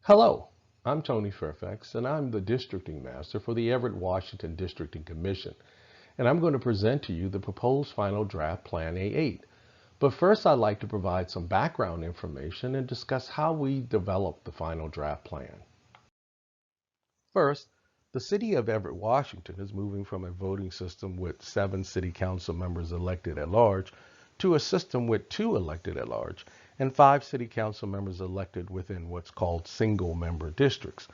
Hello, I'm Tony Fairfax, and I'm the Districting Master for the Everett Washington Districting Commission, and I'm going to present to you the proposed final draft Plan A8. But first, I'd like to provide some background information and discuss how we developed the final draft plan. First, the city of Everett, Washington is moving from a voting system with 7 city council members elected at large to a system with 2 elected at large and 5 city council members elected within what's called single member districts.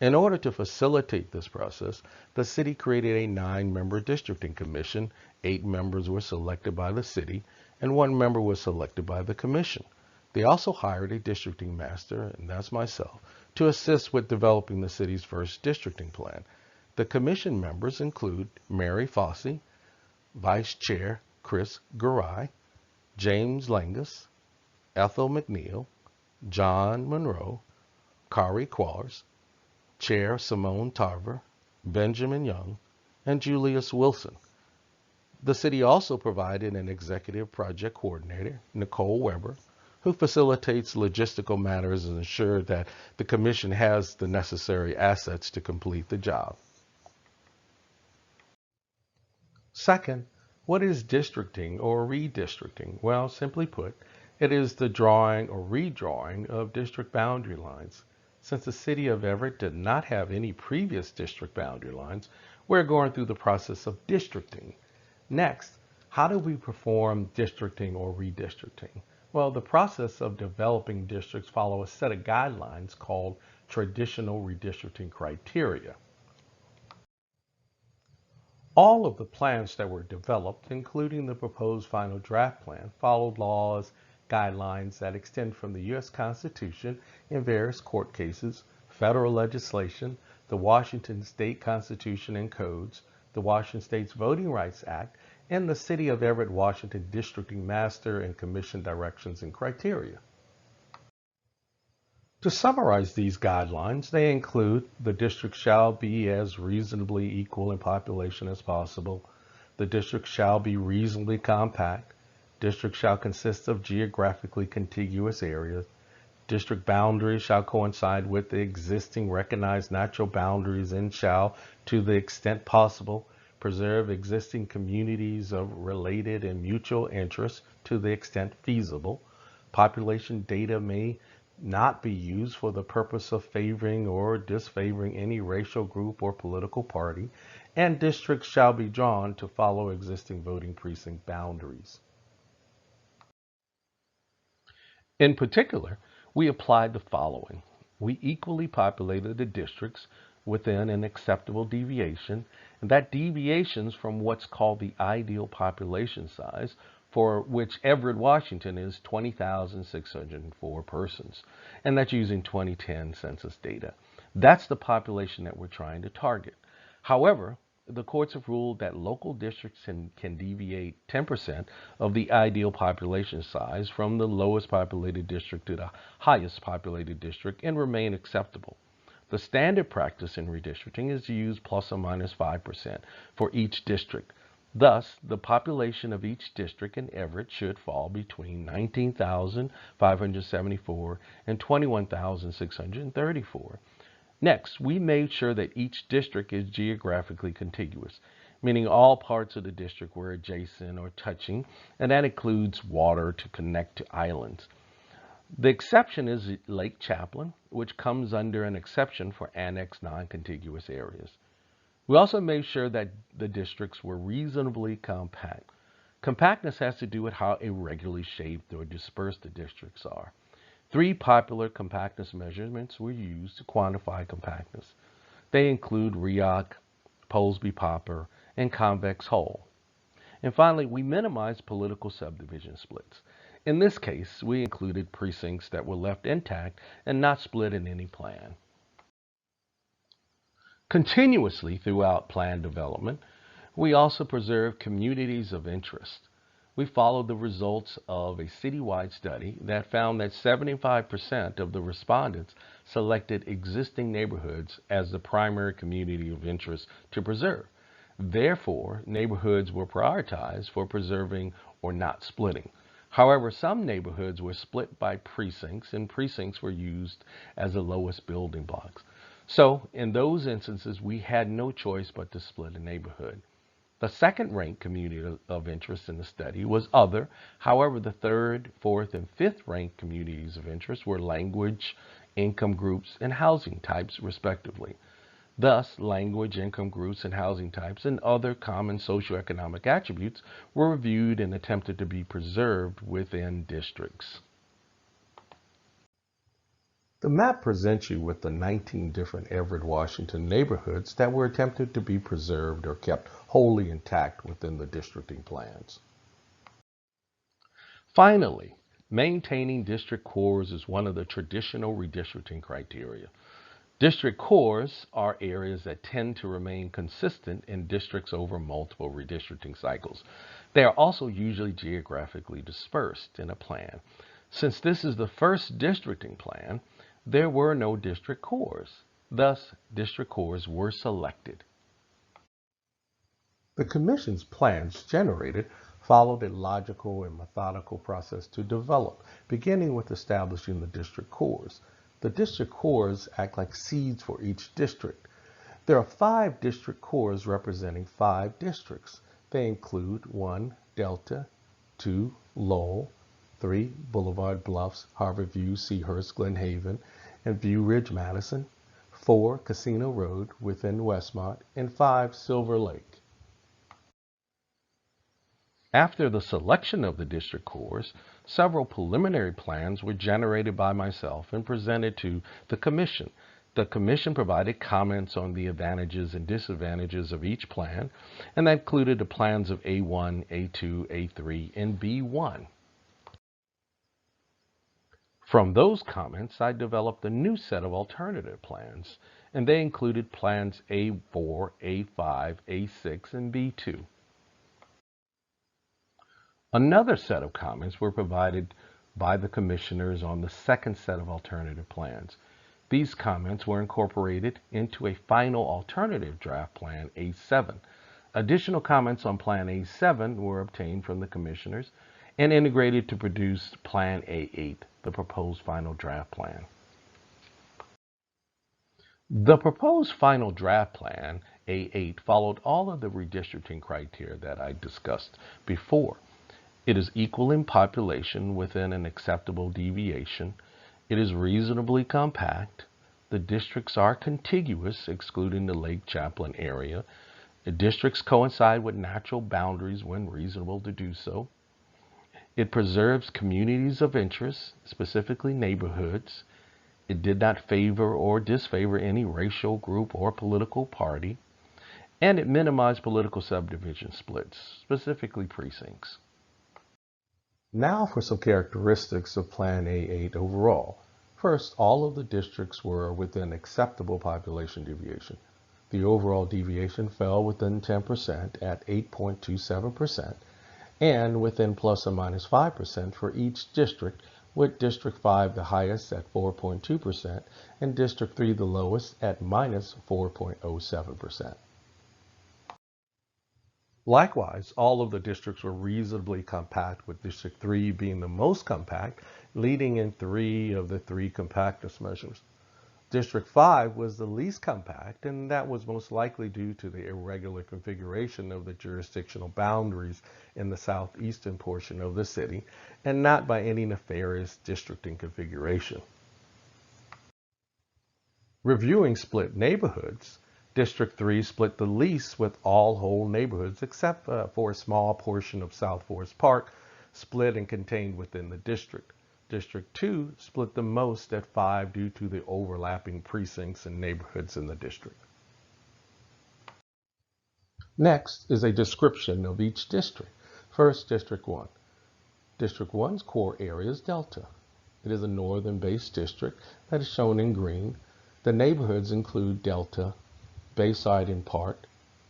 In order to facilitate this process, the city created a 9-member districting commission. 8 members were selected by the city and 1 member was selected by the commission. They also hired a districting master, and that's myself, to assist with developing the city's first districting plan. The commission members include Mary Fossey, Vice Chair Chris Garai, James Langus, Ethel McNeil, John Monroe, Kari Quallers, Chair Simone Tarver, Benjamin Young, and Julius Wilson. The city also provided an executive project coordinator, Nicole Weber, who facilitates logistical matters and ensures that the commission has the necessary assets to complete the job. Second, what is districting or redistricting? Well, simply put, it is the drawing or redrawing of district boundary lines. Since the city of Everett did not have any previous district boundary lines, we're going through the process of districting. Next, how do we perform districting or redistricting? Well, the process of developing districts follow a set of guidelines called traditional redistricting criteria. All of the plans that were developed, including the proposed final draft plan, followed laws, guidelines that extend from the U.S. Constitution in various court cases, federal legislation, the Washington State Constitution and codes, the Washington State's Voting Rights Act, and the City of Everett, Washington Districting Master and Commission directions and criteria. To summarize these guidelines, they include the district shall be as reasonably equal in population as possible. The district shall be reasonably compact. District shall consist of geographically contiguous areas. District boundaries shall coincide with the existing recognized natural boundaries and shall, to the extent possible, preserve existing communities of related and mutual interest to the extent feasible. Population data may not be used for the purpose of favoring or disfavoring any racial group or political party, and districts shall be drawn to follow existing voting precinct boundaries. In particular, we applied the following. We equally populated the districts within an acceptable deviation, and that deviations from what's called the ideal population size, for which Everett, Washington is 20,604 persons, and that's using 2010 census data. That's the population that we're trying to target. However, the courts have ruled that local districts can deviate 10% of the ideal population size from the lowest populated district to the highest populated district and remain acceptable. The standard practice in redistricting is to use plus or minus 5% for each district. Thus, the population of each district in Everett should fall between 19,574 and 21,634. Next, we made sure that each district is geographically contiguous, meaning all parts of the district were adjacent or touching, and that includes water to connect to islands. The exception is Lake Chaplain, which comes under an exception for annexed non-contiguous areas. We also made sure that the districts were reasonably compact. Compactness has to do with how irregularly shaped or dispersed the districts are. 3 popular compactness measurements were used to quantify compactness. They include REOC, Polsby-Popper, and convex hull. And finally, we minimized political subdivision splits. In this case, we included precincts that were left intact and not split in any plan. Continuously throughout plan development, we also preserved communities of interest. We followed the results of a citywide study that found that 75% of the respondents selected existing neighborhoods as the primary community of interest to preserve. Therefore, neighborhoods were prioritized for preserving or not splitting. However, some neighborhoods were split by precincts, and precincts were used as the lowest building blocks. So, in those instances, we had no choice but to split a neighborhood. The second ranked community of interest in the study was other. However, the third, fourth, and fifth ranked communities of interest were language, income groups, and housing types, respectively. Thus, language, income groups, and housing types, and other common socioeconomic attributes were reviewed and attempted to be preserved within districts. The map presents you with the 19 different Everett Washington neighborhoods that were attempted to be preserved or kept wholly intact within the districting plans. Finally, maintaining district cores is one of the traditional redistricting criteria. District cores are areas that tend to remain consistent in districts over multiple redistricting cycles. They are also usually geographically dispersed in a plan. Since this is the first districting plan, there were no district cores. Thus, district cores were selected. The Commission's plans generated followed a logical and methodical process to develop, beginning with establishing the district cores. The district cores act like seeds for each district. There are 5 district cores representing 5 districts. They include 1. Delta, 2. Lowell, 3. Boulevard Bluffs, Harbor View, Seahurst, Glen Haven, and View Ridge, Madison, 4. Casino Road within Westmont, and 5. Silver Lake. After the selection of the district cores, several preliminary plans were generated by myself and presented to the Commission. The Commission provided comments on the advantages and disadvantages of each plan, and that included the plans of A1, A2, A3, and B1. From those comments, I developed a new set of alternative plans, and they included plans A4, A5, A6, and B2. Another set of comments were provided by the commissioners on the second set of alternative plans. These comments were incorporated into a final alternative draft plan A7. Additional comments on plan A7 were obtained from the commissioners and integrated to produce plan A8, the proposed final draft plan. The proposed final draft plan, A8, followed all of the redistricting criteria that I discussed before. It is equal in population within an acceptable deviation. It is reasonably compact. The districts are contiguous, excluding the Lake Chaplain area. The districts coincide with natural boundaries when reasonable to do so. It preserves communities of interest, specifically neighborhoods. It did not favor or disfavor any racial group or political party. And it minimized political subdivision splits, specifically precincts. Now for some characteristics of Plan A8 overall. First, all of the districts were within acceptable population deviation. The overall deviation fell within 10% at 8.27%, and within plus or minus 5% for each district, with District 5 the highest at 4.2% and District 3 the lowest at minus 4.07%. Likewise, all of the districts were reasonably compact, with District 3 being the most compact, leading in 3 of the 3 compactness measures. District 5 was the least compact, and that was most likely due to the irregular configuration of the jurisdictional boundaries in the southeastern portion of the city, and not by any nefarious districting configuration. Reviewing split neighborhoods, District 3 split the least with all whole neighborhoods except for a small portion of South Forest Park split and contained within the district. District 2 split the most at 5 due to the overlapping precincts and neighborhoods in the district. Next is a description of each district. First, District 1. District 1's core area is Delta. It is a northern-based district that is shown in green. The neighborhoods include Delta, Bayside in part,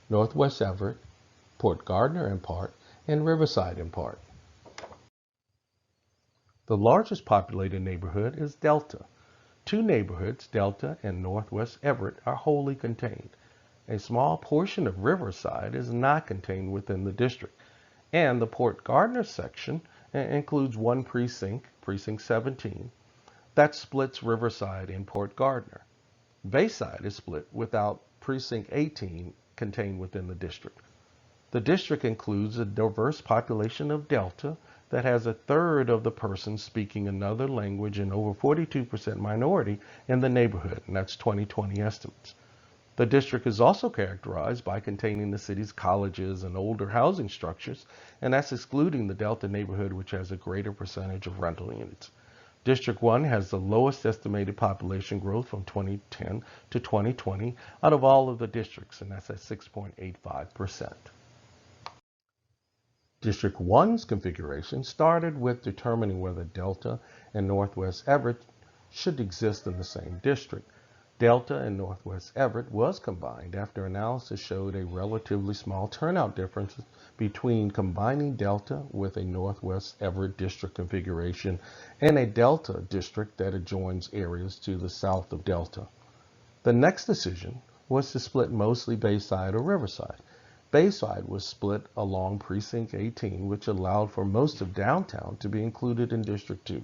Northwest Everett, Port Gardner in part, and Riverside in part. The largest populated neighborhood is Delta. 2 neighborhoods, Delta and Northwest Everett, are wholly contained. A small portion of Riverside is not contained within the district, and the Port Gardner section includes one precinct, Precinct 17, that splits Riverside and Port Gardner. Bayside is split without Precinct 18 contained within the district. The district includes a diverse population of Delta that has a third of the persons speaking another language and over 42% minority in the neighborhood, and that's 2020 estimates. The district is also characterized by containing the city's colleges and older housing structures, and that's excluding the Delta neighborhood, which has a greater percentage of rental units. District 1 has the lowest estimated population growth from 2010 to 2020 out of all of the districts, and that's at 6.85%. District 1's configuration started with determining whether Delta and Northwest Everett should exist in the same district. Delta and Northwest Everett was combined after analysis showed a relatively small turnout difference between combining Delta with a Northwest Everett district configuration and a Delta district that adjoins areas to the south of Delta. The next decision was to split mostly Bayside or Riverside. Bayside was split along Precinct 18, which allowed for most of downtown to be included in District 2.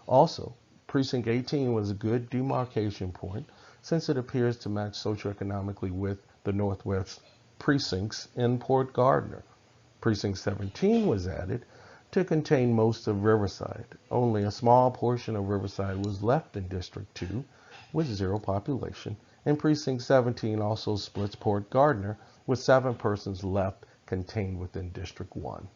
Also, Precinct 18 was a good demarcation point since it appears to match socioeconomically with the Northwest precincts in Port Gardner. Precinct 17 was added to contain most of Riverside. Only a small portion of Riverside was left in District 2 with zero population, and Precinct 17 also splits Port Gardner with 7 persons left contained within District 1.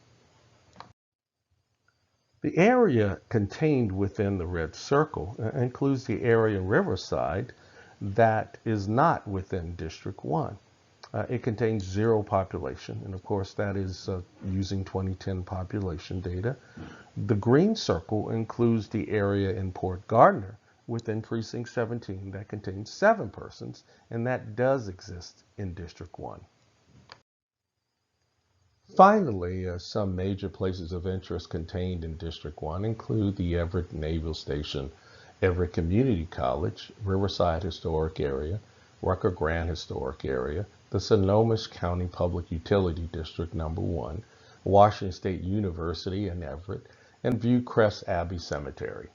The area contained within the red circle includes the area in Riverside that is not within District 1. It contains zero population, and of course that is using 2010 population data. The green circle includes the area in Port Gardner within Precinct 17 that contains 7 persons, and that does exist in District 1. Finally, some major places of interest contained in District 1 include the Everett Naval Station, Everett Community College, Riverside Historic Area, Rucker Grant Historic Area, the Sonoma County Public Utility District No. 1, Washington State University in Everett, and Viewcrest Abbey Cemetery.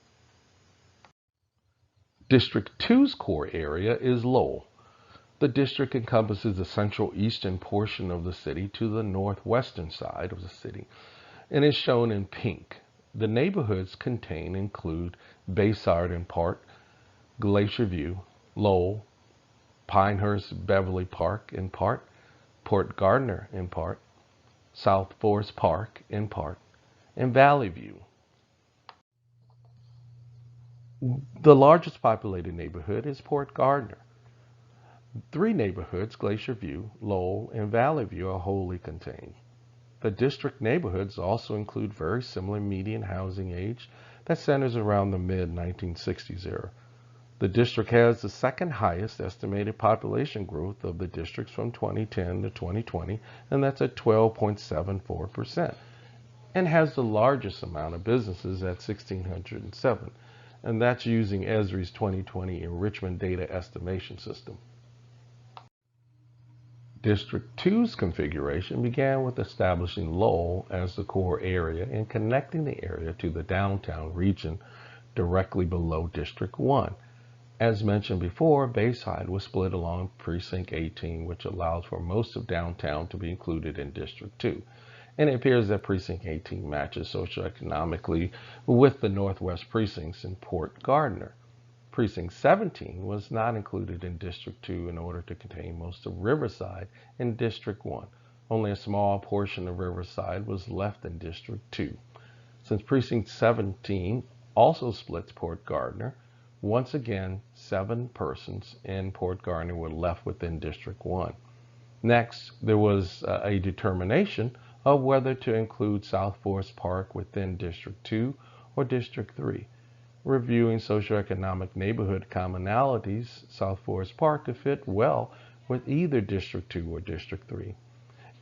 District 2's core area is Lowell. The district encompasses the central eastern portion of the city to the northwestern side of the city and is shown in pink. The neighborhoods contained include Bayside in part, Glacier View, Lowell, Pinehurst Beverly Park in part, Port Gardner in part, South Forest Park in part, and Valley View. The largest populated neighborhood is Port Gardner. 3 neighborhoods, Glacier View, Lowell, and Valley View, are wholly contained. The district neighborhoods also include very similar median housing age that centers around the mid-1960s era. The district has the second highest estimated population growth of the districts from 2010 to 2020, and that's at 12.74%, and has the largest amount of businesses at 1,607, and that's using Esri's 2020 enrichment data estimation system. District 2's configuration began with establishing Lowell as the core area and connecting the area to the downtown region directly below District 1. As mentioned before, Bayside was split along Precinct 18, which allows for most of downtown to be included in District 2. And it appears that Precinct 18 matches socioeconomically with the northwest precincts in Port Gardner. Precinct 17 was not included in District 2 in order to contain most of Riverside in District 1. Only a small portion of Riverside was left in District 2. Since Precinct 17 also splits Port Gardner, once again, 7 persons in Port Gardner were left within District 1. Next, there was a determination of whether to include South Forest Park within District 2 or District 3. Reviewing socioeconomic neighborhood commonalities, South Forest Park could fit well with either District 2 or District 3.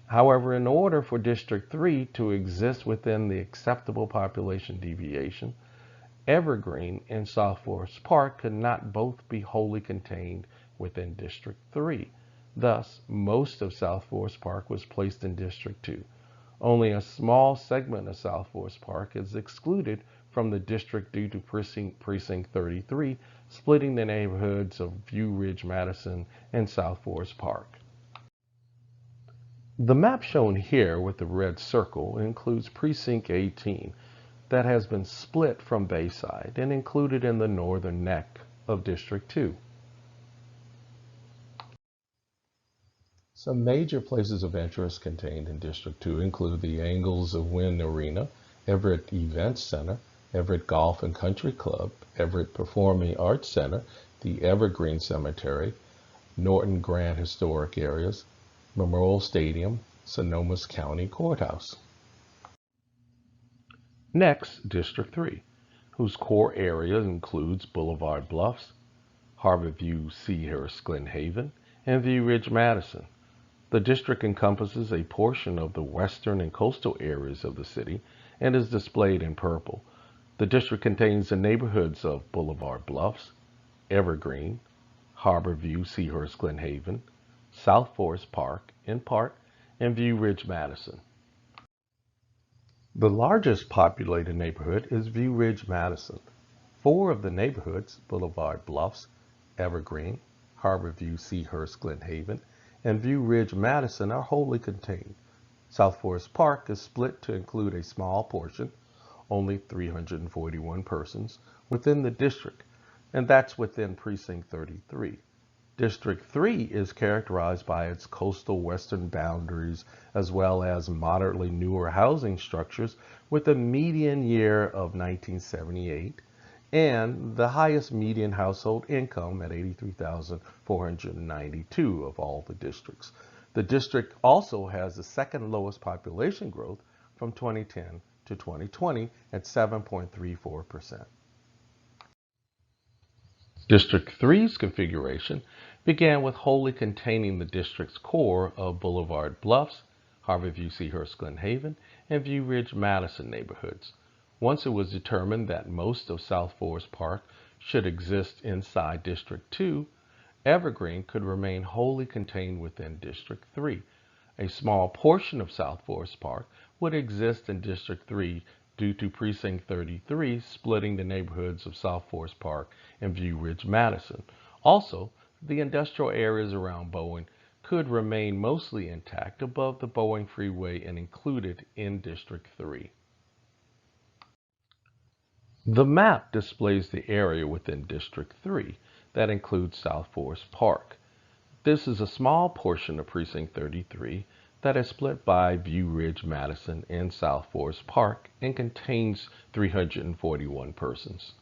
However, in order for District 3 to exist within the acceptable population deviation, Evergreen and South Forest Park could not both be wholly contained within District 3. Thus, most of South Forest Park was placed in District 2. Only a small segment of South Forest Park is excluded from the district due to Precinct 33, splitting the neighborhoods of View Ridge Madison and South Forest Park. The map shown here with the red circle includes Precinct 18 that has been split from Bayside and included in the northern neck of District 2. Some major places of interest contained in District 2 include the Angles of Wind Arena, Everett Events Center, Everett Golf and Country Club, Everett Performing Arts Center, the Evergreen Cemetery, Norton Grant Historic Areas, Memorial Stadium, Sonoma County Courthouse. Next, District 3, whose core area includes Boulevard Bluffs, Harbor View, Seahurst, Glen Haven, and View Ridge, Madison. The district encompasses a portion of the western and coastal areas of the city and is displayed in purple. The district contains the neighborhoods of Boulevard Bluffs, Evergreen, Harbor View, Seahurst, Glen Haven, South Forest Park, in part, and View Ridge, Madison. The largest populated neighborhood is View Ridge, Madison. 4 of the neighborhoods, Boulevard Bluffs, Evergreen, Harbor View, Seahurst, Glen Haven, and View Ridge, Madison are wholly contained. South Forest Park is split to include a small portion, only 341 persons, within the district, and that's within Precinct 33. District 3 is characterized by its coastal western boundaries as well as moderately newer housing structures with a median year of 1978 and the highest median household income at $83,492 of all the districts. The district also has the second lowest population growth from 2010 to 2020 at 7.34%. District 3's configuration began with wholly containing the district's core of Boulevard Bluffs, Harbor View, Seahurst, Glen Haven, and View Ridge, Madison neighborhoods. Once it was determined that most of South Forest Park should exist inside District 2, Evergreen could remain wholly contained within District 3. A small portion of South Forest Park would exist in District 3 due to Precinct 33 splitting the neighborhoods of South Forest Park and View Ridge, Madison. Also, the industrial areas around Bowen could remain mostly intact above the Bowen Freeway and included in District 3. The map displays the area within District 3 that includes South Forest Park. This is a small portion of Precinct 33 that is split by View Ridge, Madison, and South Forest Park and contains 341 persons.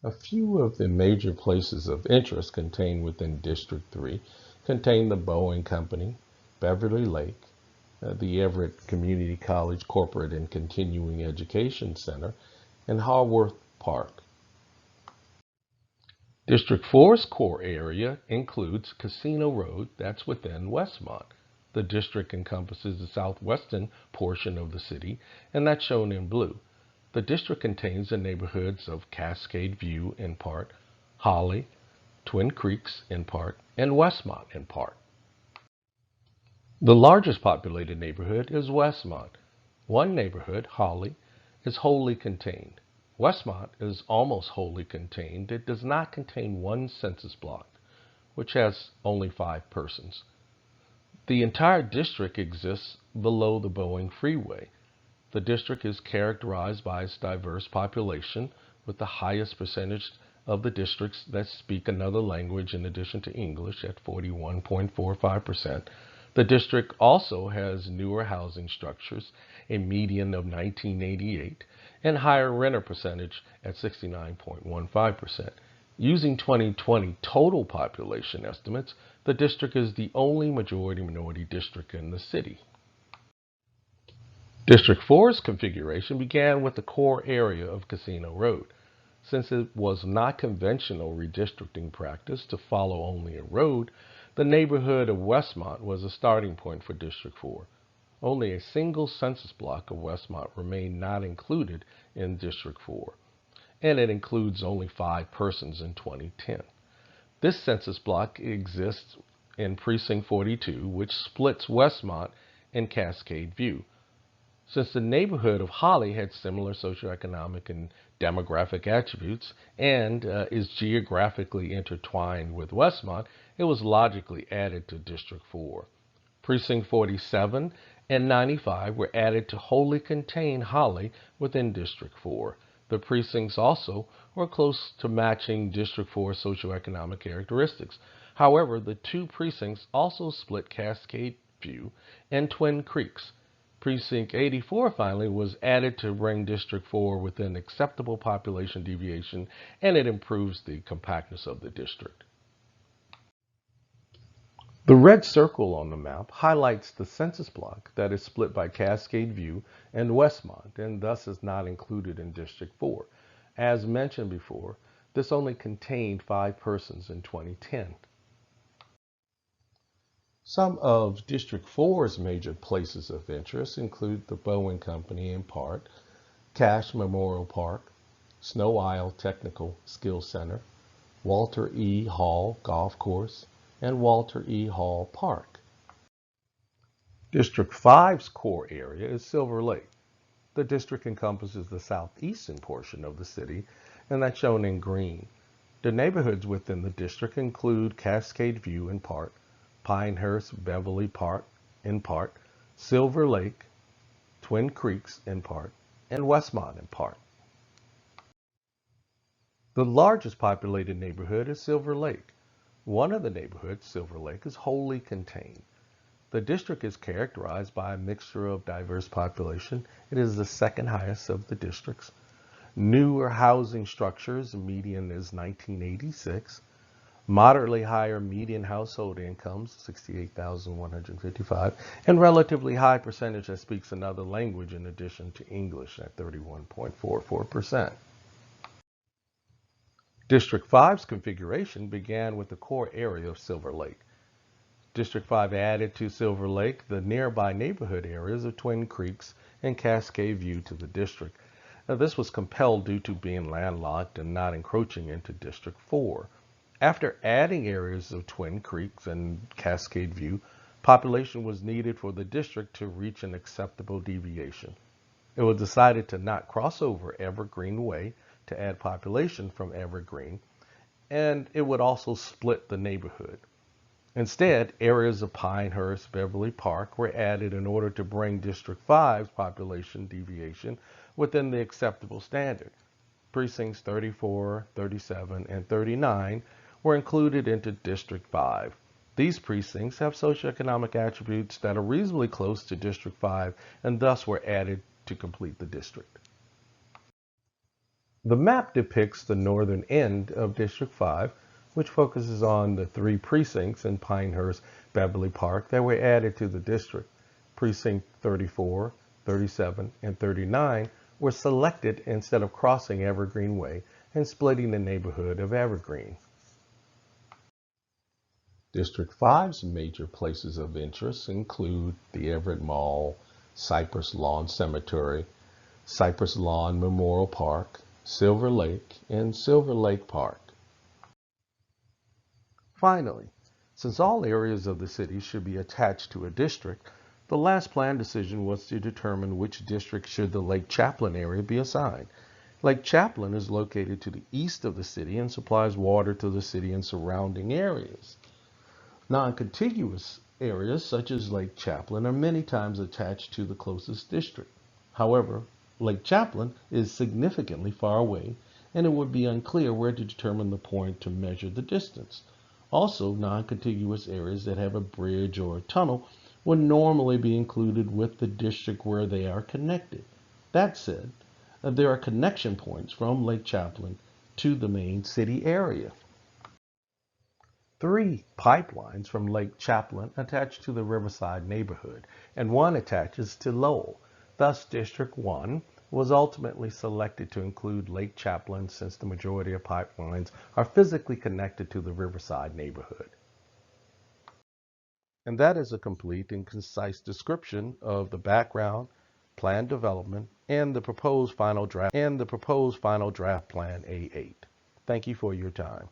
A few of the major places of interest contained within District 3 contain the Boeing Company, Beverly Lake, the Everett Community College Corporate and Continuing Education Center, and Haworth Park. District 4's core area includes Casino Road, that's within Westmont. The district encompasses the southwestern portion of the city, and that's shown in blue. The district contains the neighborhoods of Cascade View in part, Holly, Twin Creeks in part, and Westmont in part. The largest populated neighborhood is Westmont. One neighborhood, Holly, is wholly contained. Westmont is almost wholly contained. It does not contain one census block, which has only 5 persons. The entire district exists below the Boeing Freeway. The district is characterized by its diverse population, with the highest percentage of the districts that speak another language in addition to English at 41.45%. The district also has newer housing structures, a median of 1988, and higher renter percentage at 69.15%. Using 2020 total population estimates, the district is the only majority-minority district in the city. District 4's configuration began with the core area of Casino Road. Since it was not conventional redistricting practice to follow only a road, the neighborhood of Westmont was a starting point for District 4. Only a single census block of Westmont remained not included in District 4, and it includes only 5 persons in 2010. This census block exists in Precinct 42, which splits Westmont and Cascade View. Since the neighborhood of Holly had similar socioeconomic and demographic attributes and is geographically intertwined with Westmont, it was logically added to District 4. Precinct 47 and 95 were added to wholly contain Holly within District 4. The precincts also were close to matching District 4 socioeconomic characteristics. However, the two precincts also split Cascade View and Twin Creeks. Precinct 84 finally was added to bring District 4 within acceptable population deviation, and it improves the compactness of the district. The red circle on the map highlights the census block that is split by Cascade View and Westmont, and thus is not included in District 4. As mentioned before, this only contained 5 persons in 2010. Some of District 4's major places of interest include the Bowen Company in Park, Cash Memorial Park, Snow Isle Technical Skills Center, Walter E. Hall Golf Course, and Walter E. Hall Park. District 5's core area is Silver Lake. The district encompasses the southeastern portion of the city, and that's shown in green. The neighborhoods within the district include Cascade View in Park, Pinehurst Beverly Park in Park, Silver Lake, Twin Creeks in Park, and Westmont in Park. The largest populated neighborhood is Silver Lake. One of the neighborhoods, Silver Lake, is wholly contained. The district is characterized by a mixture of diverse population. It is the second highest of the districts. Newer housing structures, median is 1986. Moderately higher median household incomes, 68,155, and relatively high percentage that speaks another language in addition to English at 31.44%. District 5's configuration began with the core area of Silver Lake. District 5 added to Silver Lake the nearby neighborhood areas of Twin Creeks and Cascade View to the district. Now, this was compelled due to being landlocked and not encroaching into District 4. After adding areas of Twin Creeks and Cascade View, population was needed for the district to reach an acceptable deviation. It was decided to not cross over Evergreen Way to add population from Evergreen, and it would also split the neighborhood. Instead, areas of Pinehurst, Beverly Park were added in order to bring District 5's population deviation within the acceptable standard. Precincts 34, 37, and 39 were included into District 5. These precincts have socioeconomic attributes that are reasonably close to District 5 and thus were added to complete the district. The map depicts the northern end of District 5, which focuses on the 3 precincts in Pinehurst, Beverly Park that were added to the district. Precinct 34, 37, and 39 were selected instead of crossing Evergreen Way and splitting the neighborhood of Evergreen. District 5's major places of interest include the Everett Mall, Cypress Lawn Cemetery, Cypress Lawn Memorial Park, Silver Lake, and Silver Lake Park. Finally, since all areas of the city should be attached to a district, the last plan decision was to determine which district should the Lake Chaplain area be assigned. Lake Chaplain is located to the east of the city and supplies water to the city and surrounding areas. Non-contiguous areas such as Lake Chaplain are many times attached to the closest district. However, Lake Chaplain is significantly far away, and it would be unclear where to determine the point to measure the distance. Also, non-contiguous areas that have a bridge or a tunnel would normally be included with the district where they are connected. That said, there are connection points from Lake Chaplain to the main city area. 3 pipelines from Lake Chaplain attach to the Riverside neighborhood, and 1 attaches to Lowell. Thus, District 1 was ultimately selected to include Lake Chaplain since the majority of pipelines are physically connected to the Riverside neighborhood. And that is a complete and concise description of the background, plan development, and the proposed final draft plan A8. Thank you for your time.